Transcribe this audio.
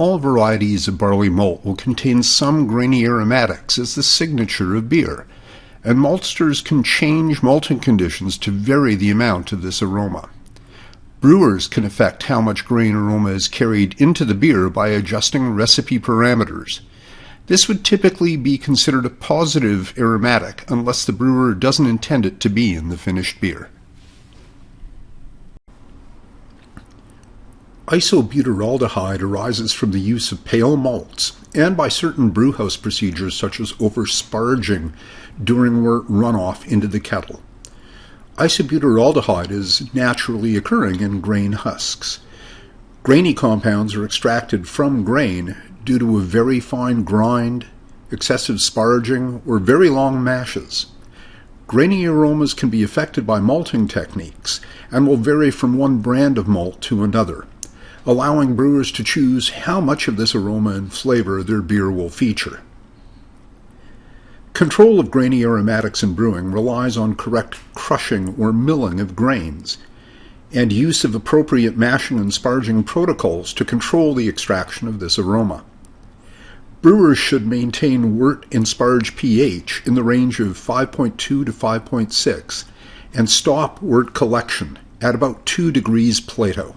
all varieties of barley malt will contain some grainy aromatics as the signature of beer, and maltsters can change malting conditions to vary the amount of this aroma. Brewers can affect how much grain aroma is carried into the beer by adjusting recipe parameters. This would typically be considered a positive aromatic unless the brewer doesn't intend it to be in the finished beer. Isobutyraldehyde arises from the use of pale malts and by certain brewhouse procedures such as over-sparging during wort runoff into the kettle. Isobutyraldehyde is naturally occurring in grain husks. Grainy compounds are extracted from grain due to a very fine grind, excessive sparging, or very long mashes. Grainy aromas can be affected by malting techniques and will vary from one brand of malt to another, allowing brewers to choose how much of this aroma and flavor their beer will feature. Control of grainy aromatics in brewing relies on correct crushing or milling of grains, and use of appropriate mashing and sparging protocols to control the extraction of this aroma. Brewers should maintain wort and sparge pH in the range of 5.2 to 5.6 and stop wort collection at about 2 degrees Plato.